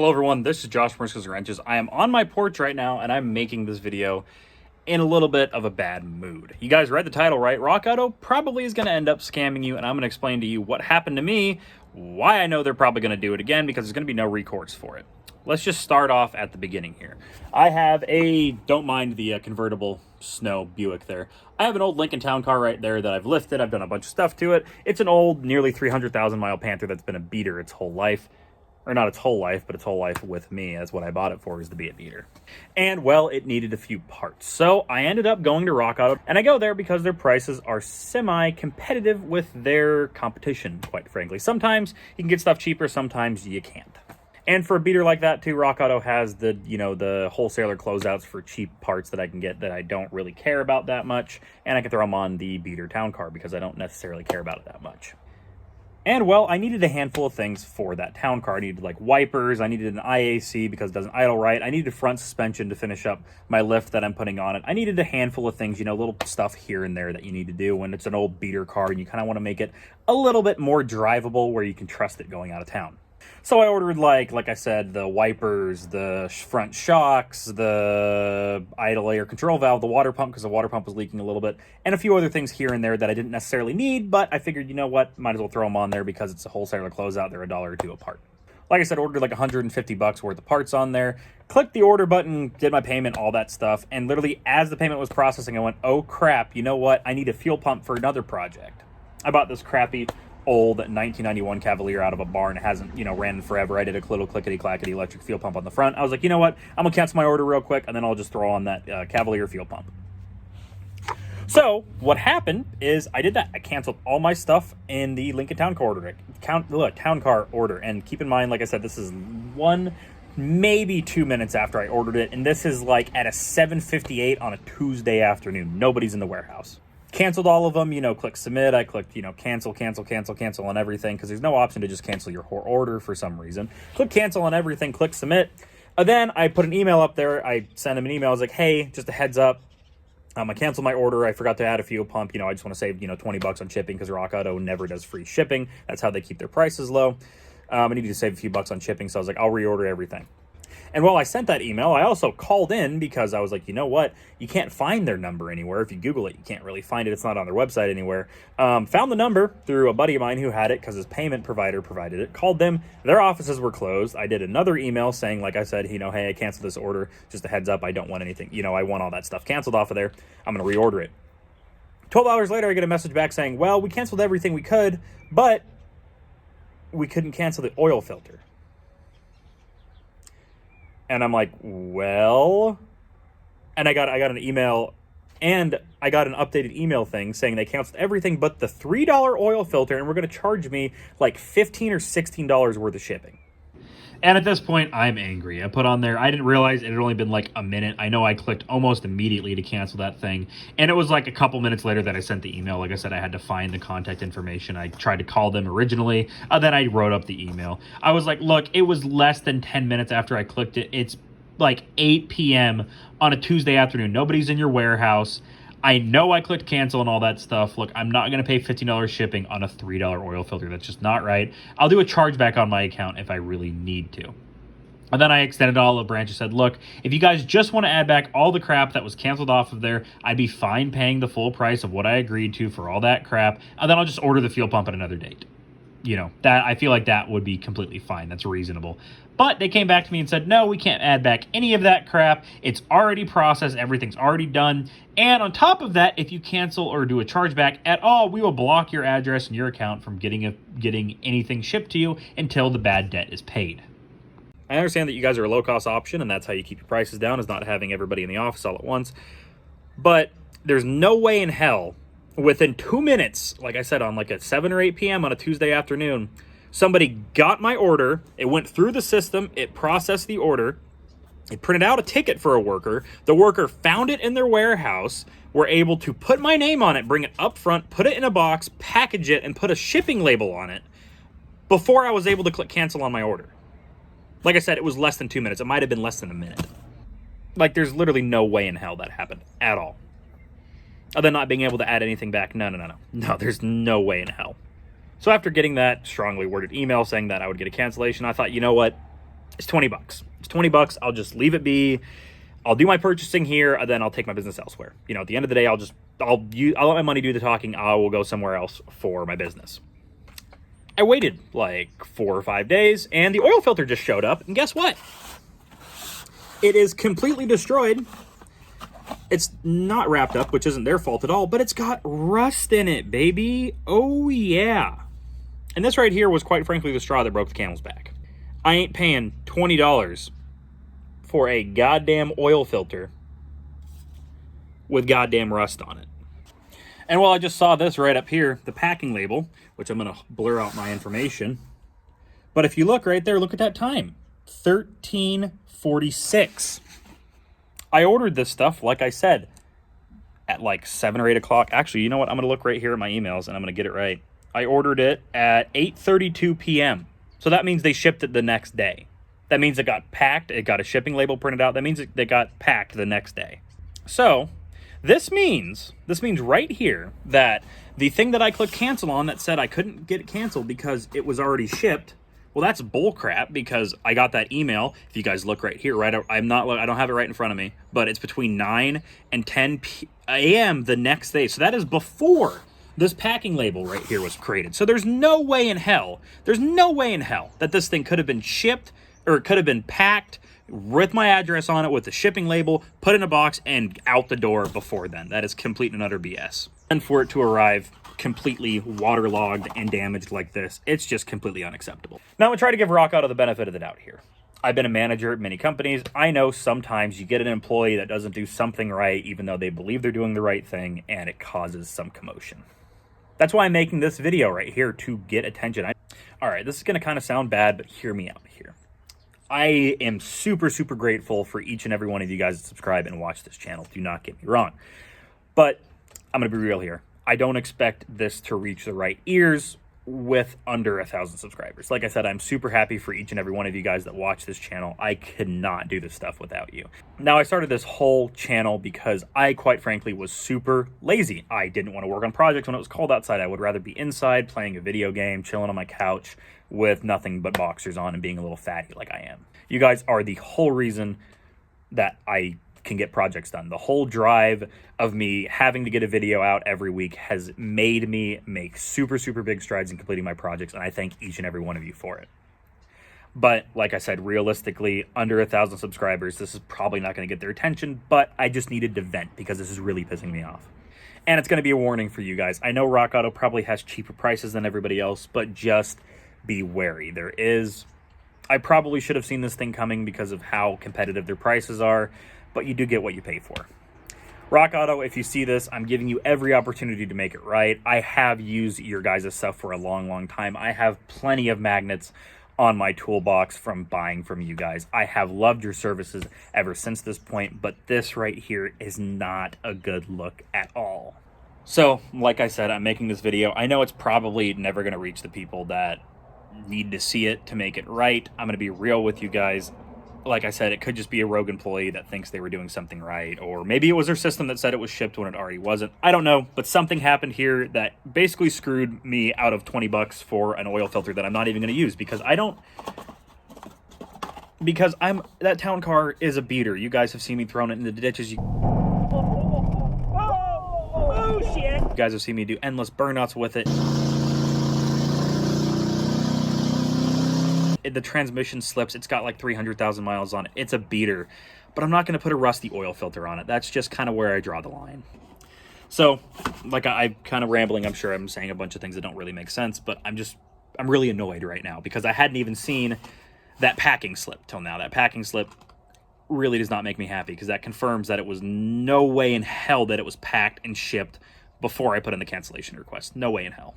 Hello everyone, this is Josh from Wrenches and Wrenches. I am on my porch right now and I'm making this video in a little bit of a bad mood. You guys read the title, right? Rock Auto probably is going to end up scamming you, and I'm going to explain to you what happened to me, why I know they're probably going to do it again, because there's going to be no recourse for it. Let's just start off at the beginning here. I have don't mind the convertible snow Buick there. I have an old Lincoln Town Car right there that I've lifted. I've done a bunch of stuff to it. It's an old, nearly 300,000 mile Panther that's been a beater its whole life. Or not its whole life, but its whole life with me. That's what I bought it for, is to be a beater. And, well, it needed a few parts. So I ended up going to Rock Auto, and I go there because their prices are semi-competitive with their competition, quite frankly. Sometimes you can get stuff cheaper, sometimes you can't. And for a beater like that, too, Rock Auto has the wholesaler closeouts for cheap parts that I can get that I don't really care about that much. And I can throw them on the beater town car because I don't necessarily care about it that much. And, well, I needed a handful of things for that town car. I needed, like, wipers. I needed an IAC because it doesn't idle right. I needed a front suspension to finish up my lift that I'm putting on it. I needed a handful of things, little stuff here and there that you need to do when it's an old beater car and you kind of want to make it a little bit more drivable where you can trust it going out of town. So I ordered, like I said, the wipers, the front shocks, the idle air control valve, the water pump, because the water pump was leaking a little bit, and a few other things here and there that I didn't necessarily need, but I figured, you know what, might as well throw them on there because it's a wholesaler closeout. They're $1 or $2 a part. Like I said, ordered like $150 worth of parts on there, clicked the order button, did my payment, all that stuff, and literally as the payment was processing, I went, oh crap, you know what, I need a fuel pump for another project. I bought this crappy old 1991 Cavalier out of a barn. It hasn't, ran in forever. I did a little clickety-clackety electric fuel pump on the front. I was like, you know what? I'm going to cancel my order real quick, and then I'll just throw on that Cavalier fuel pump. So what happened is I did that. I canceled all my stuff in the Lincoln Town Car order. And keep in mind, like I said, this is maybe 2 minutes after I ordered it. And this is like at a 7:58 on a Tuesday afternoon. Nobody's in the warehouse. Canceled all of them, click submit. I clicked, cancel on everything because there's no option to just cancel your order for some reason. Click cancel on everything, click submit. Then I put an email up there. I sent him an email. I was like, hey, just a heads up. I canceled my order. I forgot to add a fuel pump. I just want to save, $20 on shipping because Rock Auto never does free shipping. That's how they keep their prices low. I needed to save a few bucks on shipping, so I was like, I'll reorder everything. And while I sent that email, I also called in because I was like, you know what? You can't find their number anywhere. If you Google it, you can't really find it. It's not on their website anywhere. Found the number through a buddy of mine who had it because his payment provider provided it. Called them. Their offices were closed. I did another email saying, like I said, hey, I canceled this order. Just a heads up. I don't want anything. I want all that stuff canceled off of there. I'm going to reorder it. 12 hours later, I get a message back saying, well, we canceled everything we could, but we couldn't cancel the oil filter. And I'm like, well, and I got an email, and I got an updated email thing saying they canceled everything but the $3 oil filter, and we're going to charge me like $15 or $16 worth of shipping. And at this point, I'm angry. I put on there, I didn't realize it had only been like a minute. I know I clicked almost immediately to cancel that thing. And it was like a couple minutes later that I sent the email. Like I said, I had to find the contact information. I tried to call them originally. Then I wrote up the email. I was like, look, it was less than 10 minutes after I clicked it. It's like 8 p.m. on a Tuesday afternoon. Nobody's in your warehouse. I know I clicked cancel and all that stuff. Look, I'm not going to pay $15 shipping on a $3 oil filter. That's just not right. I'll do a chargeback on my account if I really need to. And then I extended all the branch and said, look, if you guys just want to add back all the crap that was canceled off of there, I'd be fine paying the full price of what I agreed to for all that crap. And then I'll just order the fuel pump at another date. That I feel like that would be completely fine. That's reasonable. But they came back to me and said, no, we can't add back any of that crap. It's already processed. Everything's already done. And on top of that, if you cancel or do a chargeback at all, we will block your address and your account from getting anything shipped to you until the bad debt is paid. I understand that you guys are a low-cost option, and that's how you keep your prices down, is not having everybody in the office all at once. But there's no way in hell, within 2 minutes, like I said, on like at 7 or 8 p.m. on a Tuesday afternoon, somebody got my order, it went through the system, it processed the order, it printed out a ticket for a worker, the worker found it in their warehouse, were able to put my name on it, bring it up front, put it in a box, package it, and put a shipping label on it before I was able to click cancel on my order. Like I said, it was less than 2 minutes. It might have been less than a minute. Like, there's literally no way in hell that happened at all. Other than not being able to add anything back. No, there's no way in hell. So after getting that strongly worded email saying that I would get a cancellation, I thought, you know what? It's 20 bucks. It's 20 bucks. I'll just leave it be. I'll do my purchasing here, and then I'll take my business elsewhere. You know, at the end of the day, I'll let my money do the talking. I will go somewhere else for my business. I waited like 4 or 5 days, and the oil filter just showed up, and guess what? It is completely destroyed. It's not wrapped up, which isn't their fault at all, but it's got rust in it, baby. Oh, yeah. And this right here was, quite frankly, the straw that broke the camel's back. I ain't paying $20 for a goddamn oil filter with goddamn rust on it. And while I just saw this right up here, the packing label, which I'm going to blur out my information. But if you look right there, look at that time. 13:46. I ordered this stuff, like I said, at like 7 or 8 o'clock. Actually, you know what? I'm going to look right here at my emails, and I'm going to get it right. I ordered it at 8:32 p.m. So that means they shipped it the next day. That means it got packed. It got a shipping label printed out. That means it got packed the next day. So this means right here that the thing that I clicked cancel on that said I couldn't get it canceled because it was already shipped. Well, that's bullcrap, because I got that email. If you guys look right here, right, I don't have it right in front of me, but it's between 9 and 10 a.m. the next day. So that is before this packing label right here was created. So there's no way in hell that this thing could have been shipped, or it could have been packed with my address on it, with the shipping label, put in a box, and out the door before then. That is complete and utter BS. And for it to arrive completely waterlogged and damaged like this, it's just completely unacceptable. Now, I'm going to try to give RockAuto the benefit of the doubt here. I've been a manager at many companies. I know sometimes you get an employee that doesn't do something right, even though they believe they're doing the right thing, and it causes some commotion. That's why I'm making this video right here, to get attention. All right, this is going to kind of sound bad, but hear me out here. I am super, super grateful for each and every one of you guys that subscribe and watch this channel. Do not get me wrong. But I'm going to be real here. I don't expect this to reach the right ears with under 1,000 subscribers. Like I said, I'm super happy for each and every one of you guys that watch this channel. I could not do this stuff without you. Now, I started this whole channel because I, quite frankly, was super lazy. I didn't want to work on projects when it was cold outside. I would rather be inside playing a video game, chilling on my couch with nothing but boxers on and being a little fatty like I am. You guys are the whole reason that I can get projects done. The whole drive of me having to get a video out every week has made me make super, super big strides in completing my projects, and I thank each and every one of you for it. But like I said, realistically, under 1,000 subscribers, this is probably not going to get their attention, but I just needed to vent because this is really pissing me off. And it's going to be a warning for you guys. I know RockAuto probably has cheaper prices than everybody else, but just be wary. I probably should have seen this thing coming because of how competitive their prices are, but you do get what you pay for. RockAuto, if you see this, I'm giving you every opportunity to make it right. I have used your guys' stuff for a long, long time. I have plenty of magnets on my toolbox from buying from you guys. I have loved your services ever since this point, but this right here is not a good look at all. So, like I said, I'm making this video. I know it's probably never going to reach the people that need to see it to make it right. I'm going to be real with you guys. Like I said, it could just be a rogue employee that thinks they were doing something right, or maybe it was their system that said it was shipped when it already wasn't. I don't know, but something happened here that basically screwed me out of 20 bucks for an oil filter that I'm not even going to use because that town car is a beater. You guys have seen me throwing it in the ditches. You guys have seen me do endless burnouts with it. The transmission slips. It's got like 300,000 miles on it. It's a beater, but I'm not going to put a rusty oil filter on it. That's just kind of where I draw the line. So, like I'm kind of rambling. I'm sure I'm saying a bunch of things that don't really make sense, but I'm really annoyed right now because I hadn't even seen that packing slip till now. That packing slip really does not make me happy because that confirms that it was no way in hell that it was packed and shipped before I put in the cancellation request. No way in hell.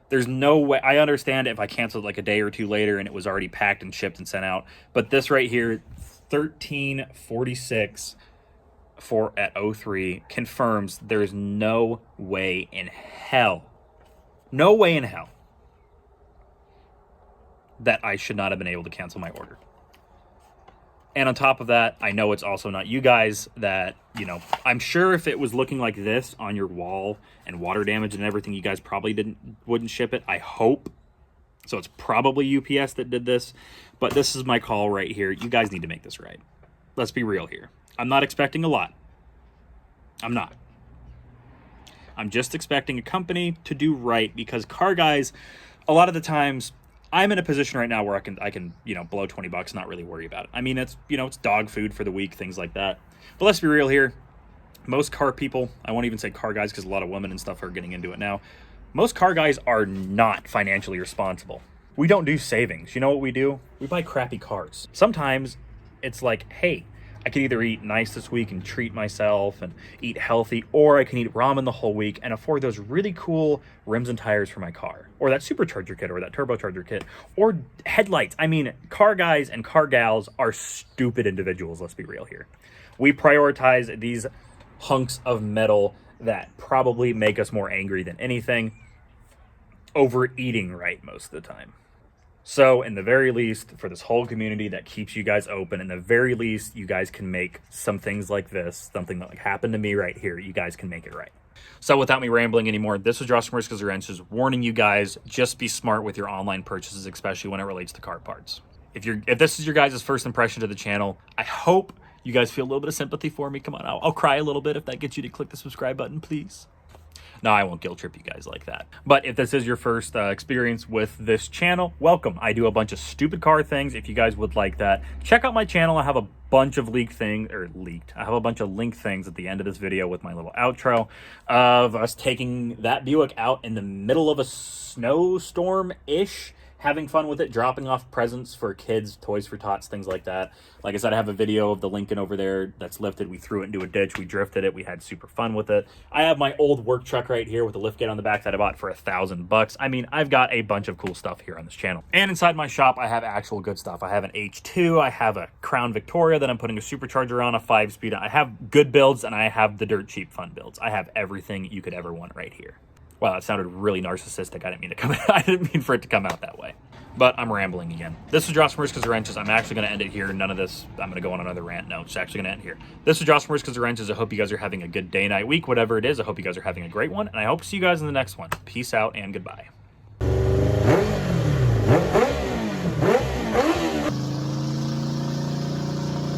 There's no way. I understand if I canceled like a day or two later and it was already packed and shipped and sent out. But this right here, 1346 at 03 confirms there's no way in hell that I should not have been able to cancel my order. And on top of that, I know it's also not you guys that, I'm sure if it was looking like this on your wall and water damage and everything, you guys probably wouldn't ship it. I hope So it's probably UPS that did this, but this is my call right here. You guys need to make this right. Let's be real here. I'm not expecting a lot. I'm not. I'm just expecting a company to do right, because car guys, a lot of the times, I'm in a position right now where I can blow $20, not really worry about it. I mean, it's it's dog food for the week, things like that. But let's be real here. Most car people, I won't even say car guys because a lot of women and stuff are getting into it now. Most car guys are not financially responsible. We don't do savings. You know what we do? We buy crappy cars. Sometimes it's like, hey, I can either eat nice this week and treat myself and eat healthy, or I can eat ramen the whole week and afford those really cool rims and tires for my car, or that supercharger kit, or that turbocharger kit, or headlights. I mean, car guys and car gals are stupid individuals, let's be real here. We prioritize these hunks of metal that probably make us more angry than anything over eating right most of the time. So in the very least, for this whole community that keeps you guys open, in the very least, you guys can make some things like this, something that happened to me right here, you guys can make it right. So without me rambling anymore, this is Josh from Riskas Wrenches warning you guys, just be smart with your online purchases, especially when it relates to car parts. If this is your guys' first impression to the channel, I hope you guys feel a little bit of sympathy for me. Come on, I'll cry a little bit if that gets you to click the subscribe button, please. No, I won't guilt trip you guys like that. But if this is your first experience with this channel, welcome. I do a bunch of stupid car things. If you guys would like that, check out my channel. I have a bunch of I have a bunch of link things at the end of this video with my little outro of us taking that Buick out in the middle of a snowstorm-ish, having fun with it, dropping off presents for kids, toys for tots, things like that. Like I said, I have a video of the Lincoln over there that's lifted. We threw it into a ditch. We drifted it. We had super fun with it. I have my old work truck right here with a liftgate on the back that I bought for $1,000. I mean, I've got a bunch of cool stuff here on this channel. And inside my shop, I have actual good stuff. I have an H2. I have a Crown Victoria that I'm putting a supercharger on, a 5-speed. I have good builds, and I have the dirt cheap fun builds. I have everything you could ever want right here. Wow, that sounded really narcissistic. I didn't mean for it to come out that way. But I'm rambling again. This is Josh from Riskas Wrenches. I'm actually going to end it here. None of this, I'm going to go on another rant. No, it's actually going to end here. This is Josh from Riskas Wrenches. I hope you guys are having a good day, night, week, whatever it is. I hope you guys are having a great one. And I hope to see you guys in the next one. Peace out and goodbye. I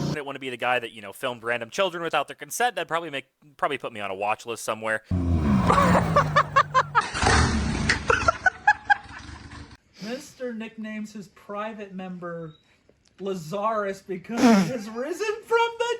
didn't want to be the guy that, filmed random children without their consent. That'd probably put me on a watch list somewhere. Mr. nicknames his private member Lazarus because he has risen from the